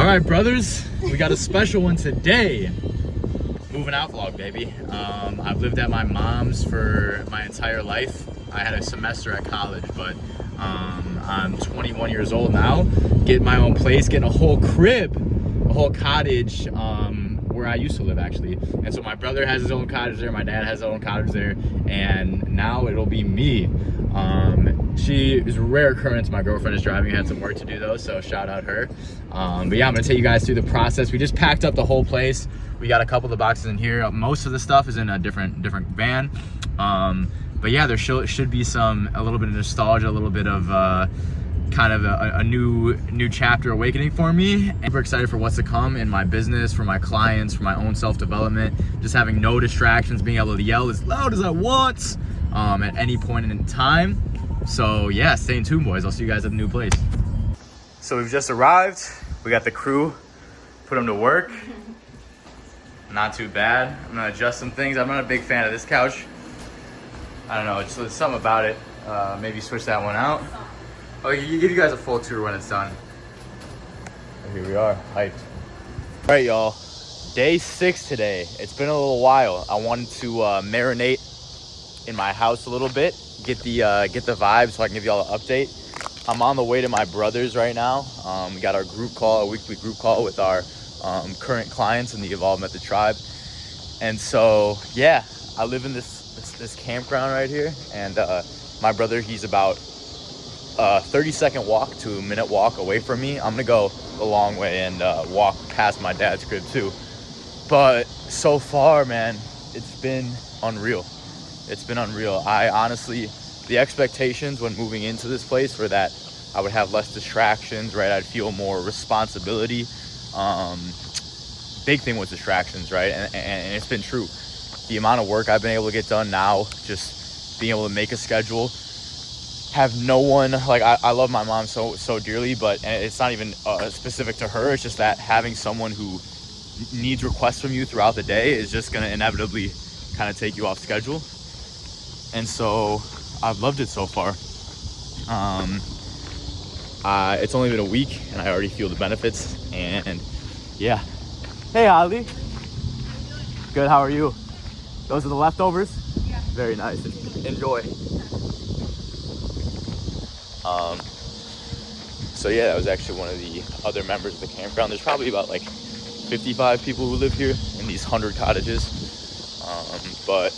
All right, brothers, we got a special one today. Moving out vlog, baby. I've lived at my mom's for my entire life. I had a semester at college, but I'm 21 years old now. Getting my own place, getting a whole crib, a whole cottage where I used to live, actually. And so my brother has his own cottage there, my dad has his own cottage there, and now it'll be me. She is a rare occurrence. My girlfriend is driving. I had some work to do though, so shout out her. But yeah, I'm gonna take you guys through the process. We just packed up the whole place. We got a couple of the boxes in here. Most of the stuff is in a different van. But yeah, there should be a little bit of nostalgia, a little bit of kind of a new chapter awakening for me. And we're excited for what's to come in my business, for my clients, for my own self-development, just having no distractions, being able to yell as loud as I want at any point in time. So yeah, stay tuned, boys. I'll see you guys at the new place. So we've just arrived. We got the crew, put them to work. Not too bad. I'm gonna adjust some things. I'm not a big fan of this couch. I don't know, just there's something about it. Maybe switch that one out. Oh, you give you guys a full tour when it's done. And here we are, hyped. All right, y'all. Day 6 today. It's been a little while. I wanted to marinate in my house a little bit, get the vibe, so I can give y'all an update. I'm on the way to my brother's right now. We got our group call, a weekly group call with our current clients in the Evolve Method Tribe. And so, yeah, I live in this campground right here, and my brother, he's about 30-second walk to a minute walk away from me. I'm gonna go the long way and walk past my dad's crib too. But so far, man, it's been unreal. It's been unreal. I honestly, the expectations when moving into this place were that I would have less distractions, right? I'd feel more responsibility. Big thing was distractions, right? And it's been true. The amount of work I've been able to get done now, just being able to make a schedule, have no one, like I love my mom so dearly, but it's not even specific to her. It's just that having someone who needs requests from you throughout the day is just gonna inevitably kind of take you off schedule. And so I've loved it so far. It's only been a week and I already feel the benefits, and yeah. Hey, Ali. Good, how are you? Those are the leftovers? Yeah. Very nice. Enjoy. So yeah, that was actually one of the other members of the campground. There's probably about like 55 people who live here in these 100 cottages. But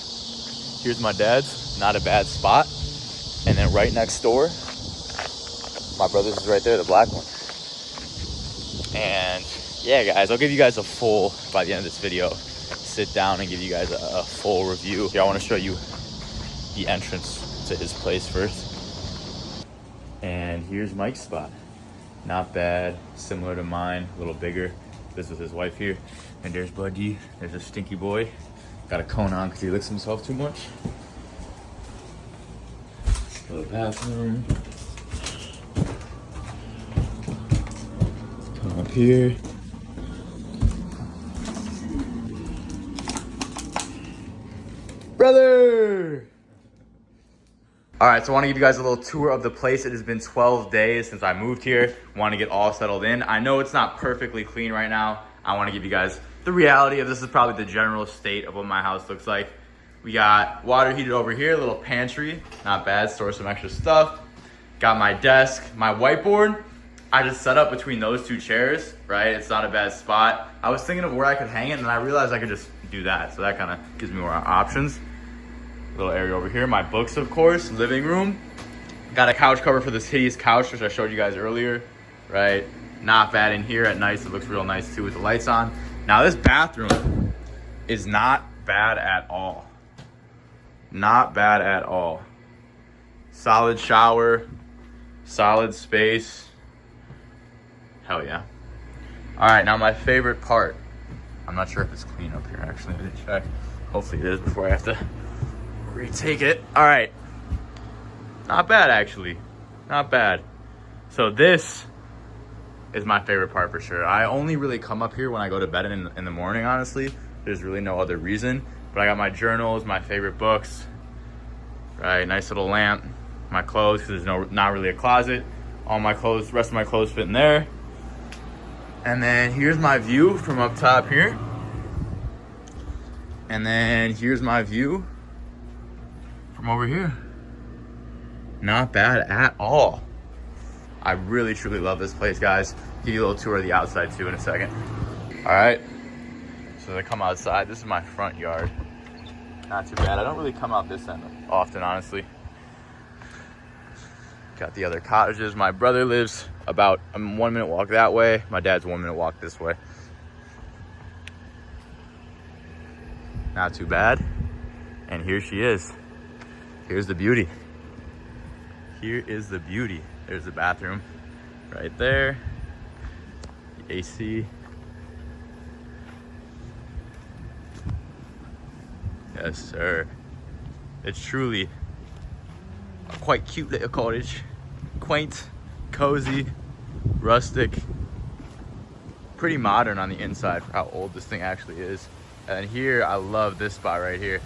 here's my dad's, not a bad spot. And then right next door, my brother's is right there, the black one. And yeah, guys, I'll give you guys a full, by the end of this video, sit down and give you guys a full review. Here, I want to show you the entrance to his place first. And here's Mike's spot. Not bad, similar to mine, a little bigger. This is his wife here. And there's Buddy, there's a stinky boy. Got a cone on because he licks himself too much. Little bathroom. Come up here. Brother! All right, so I want to give you guys a little tour of the place. It has been 12 days since I moved here. Want to get all settled in. I know it's not perfectly clean right now. I want to give you guys the reality of this is probably the general state of what my house looks like. We got water heated over here, a little pantry, not bad, store some extra stuff. Got my desk, my whiteboard. I just set up between those two chairs, right? It's not a bad spot. I was thinking of where I could hang it, and I realized I could just do that. So that kind of gives me more options. Little area over here, my books, of course, living room. Got a couch cover for this hideous couch, which I showed you guys earlier, right? Not bad in here at night. It looks real nice too with the lights on. Now this bathroom is not bad at all. Not bad at all. Solid shower, solid space. Hell yeah. All right, now my favorite part. I'm not sure if it's clean up here, actually. I didn't check. Hopefully it is before I have to retake it. All right. Not bad, actually. Not bad. So this is my favorite part for sure. I only really come up here when I go to bed in the morning, honestly. There's really no other reason. But I got my journals, my favorite books, right? Nice little lamp. My clothes, because there's not really a closet. All my clothes, the rest of my clothes fit in there. And then here's my view from up top here. And then here's my view from over here. Not bad at all. I really, truly love this place, guys. Give you a little tour of the outside too in a second. All right, so I come outside. This is my front yard. Not too bad. I don't really come out this end often, honestly. Got the other cottages. My brother lives about a 1 minute walk that way. My dad's 1 minute walk this way. Not too bad. And here she is. Here's the beauty. Here is the beauty. There's the bathroom right there. The AC. Yes, sir. It's truly a quite cute little cottage. Quaint, cozy, rustic. Pretty modern on the inside for how old this thing actually is. And here, I love this spot right here.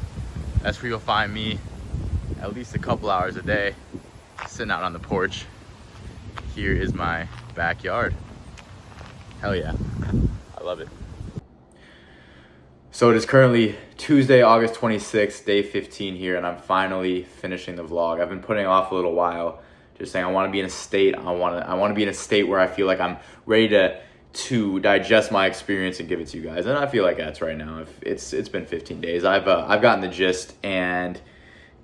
That's where you'll find me at least a couple hours a day, sitting out on the porch. Here is my backyard. Hell yeah, I love it. So it is currently Tuesday, August 26th, day 15 here, and I'm finally finishing the vlog. I've been putting it off a little while, just saying I want to be in a state. I want to be in a state where I feel like I'm ready to digest my experience and give it to you guys, and I feel like that's right now. It's been 15 days. I've gotten the gist, and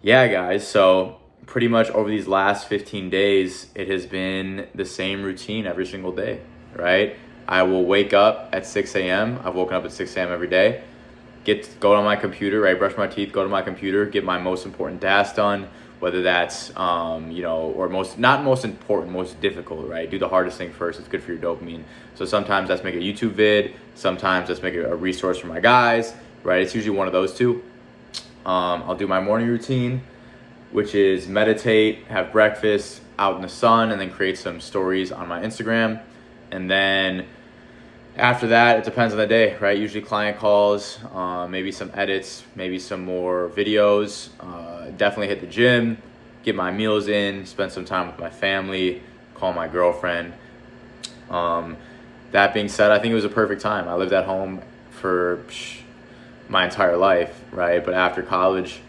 yeah, guys. So pretty much over these last 15 days, it has been the same routine every single day, right? I will wake up at 6 a.m. I've woken up at 6 a.m. every day. Go on my computer, right? Brush my teeth, go to my computer, get my most important tasks done, whether that's, or not most important, most difficult, right? Do the hardest thing first. It's good for your dopamine. So sometimes that's make a YouTube vid. Sometimes that's make a resource for my guys, right? It's usually one of those two. I'll do my morning routine, which is meditate, have breakfast out in the sun, and then create some stories on my Instagram. And then after that, it depends on the day, right? Usually client calls, maybe some edits, maybe some more videos, definitely hit the gym, get my meals in, spend some time with my family, call my girlfriend. That being said, I think it was a perfect time. I lived at home for my entire life, right? But after college,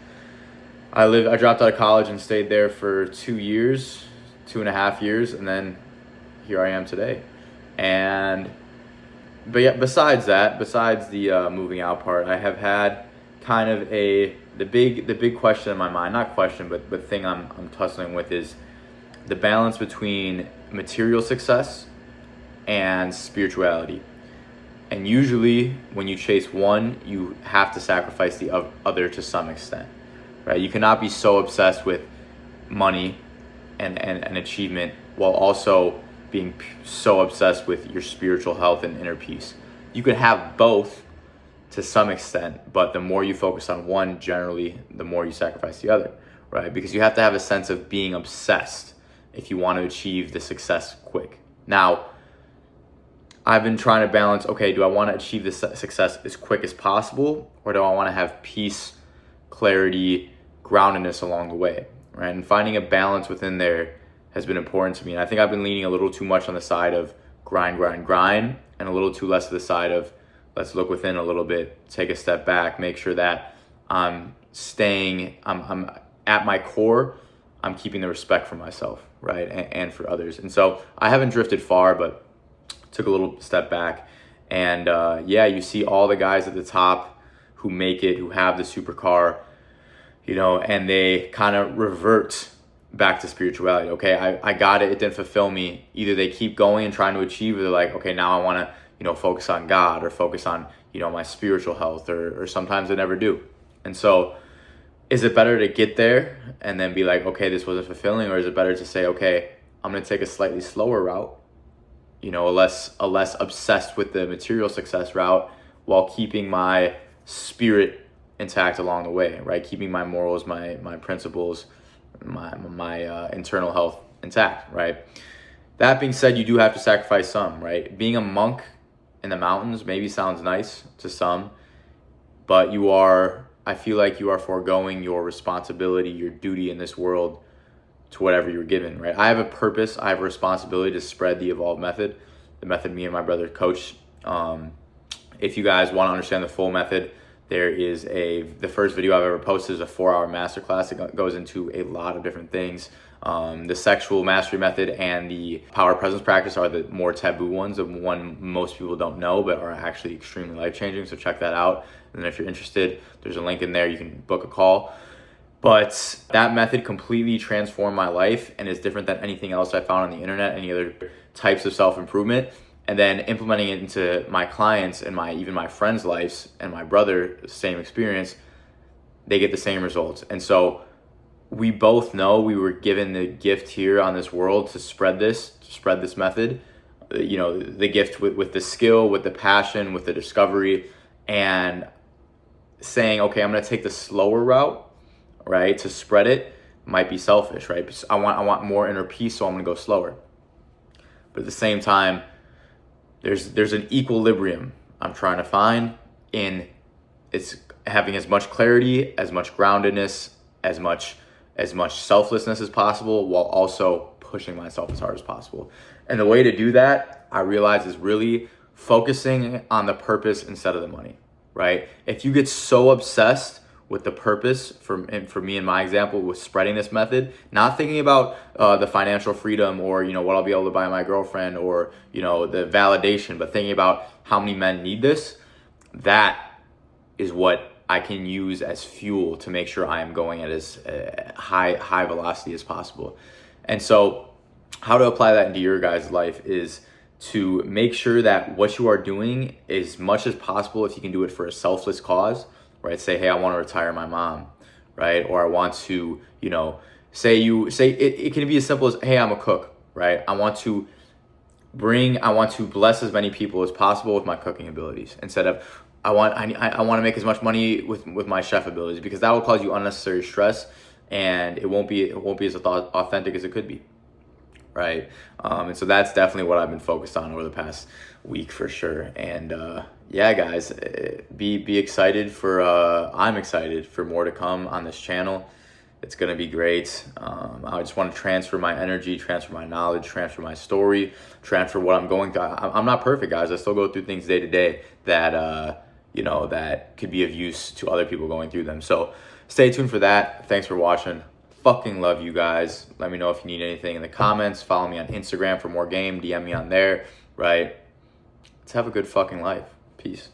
I dropped out of college and stayed there for 2 years, 2.5 years, and then here I am today. But yeah, besides the moving out part, I have had kind of the big question in my mind, not question, but thing I'm tussling with is the balance between material success and spirituality. And usually when you chase one, you have to sacrifice the other to some extent, right? You cannot be so obsessed with money and achievement while also being so obsessed with your spiritual health and inner peace. You can have both to some extent, but the more you focus on one, generally, the more you sacrifice the other, right? Because you have to have a sense of being obsessed if you want to achieve the success quick. Now, I've been trying to balance, okay, do I want to achieve this success as quick as possible, or do I want to have peace, clarity, groundedness along the way, right? And finding a balance within there has been important to me. And I think I've been leaning a little too much on the side of grind, and a little too less to the side of let's look within a little bit, take a step back, make sure that I'm at my core, I'm keeping the respect for myself, right? And for others. And so I haven't drifted far, but took a little step back. And you see all the guys at the top who make it, who have the supercar, and they kind of revert back to spirituality. Okay, I got it. It didn't fulfill me. Either they keep going and trying to achieve, or they're like, okay, now I want to, focus on God or focus on, my spiritual health, or sometimes they never do. And so is it better to get there and then be like, okay, this wasn't fulfilling? Or is it better to say, okay, I'm going to take a slightly slower route, a less obsessed with the material success route while keeping my spirit intact along the way, right? Keeping my morals, my principles, my internal health intact, right? That being said, you do have to sacrifice some, right? Being a monk in the mountains maybe sounds nice to some, but I feel like you are foregoing your responsibility, your duty in this world to whatever you're given, right? I have a purpose, I have a responsibility to spread the evolved method, the method me and my brother coach. If you guys want to understand the full method, there is the first video I've ever posted is a 4-hour masterclass. It goes into a lot of different things. The sexual mastery method and the power presence practice are the more taboo ones, the one most people don't know but are actually extremely life-changing. So check that out. And then if you're interested, there's a link in there. You can book a call. But that method completely transformed my life and is different than anything else I found on the internet, any other types of self-improvement. And then implementing it into my clients and even my friends' lives and my brother, same experience, they get the same results. And so we both know we were given the gift here on this world to spread this method, the gift with the skill, with the passion, with the discovery, and saying, okay, I'm going to take the slower route, right? To spread it might be selfish, right? I want more inner peace, so I'm going to go slower. But at the same time, there's an equilibrium I'm trying to find in it's having as much clarity, as much groundedness, as much selflessness as possible, while also pushing myself as hard as possible. And the way to do that, I realize, is really focusing on the purpose instead of the money, right? If you get so obsessed with the purpose, for me in my example, with spreading this method, not thinking about the financial freedom or what I'll be able to buy my girlfriend or the validation, but thinking about how many men need this, that is what I can use as fuel to make sure I am going at as high velocity as possible. And so how to apply that into your guys' life is to make sure that what you are doing, as much as possible, if you can do it for a selfless cause, right? Say, hey, I want to retire my mom, right? Or I want to, say it can be as simple as, hey, I'm a cook, right? I want to bless as many people as possible with my cooking abilities, instead of I want to make as much money with my chef abilities, because that will cause you unnecessary stress and it won't be as authentic as it could be, right? And so that's definitely what I've been focused on over the past week for sure. And yeah, guys, be excited for I'm excited for more to come on this channel. It's gonna be great. I just want to transfer my energy, transfer my knowledge, transfer my story, transfer what I'm going through. I'm not perfect, guys. I still go through things day to day that that could be of use to other people going through them. So stay tuned for that. Thanks for watching. Fucking love you guys. Let me know if you need anything in the comments. Follow me on Instagram for more game. DM me on there, right? Let's have a good fucking life. Peace.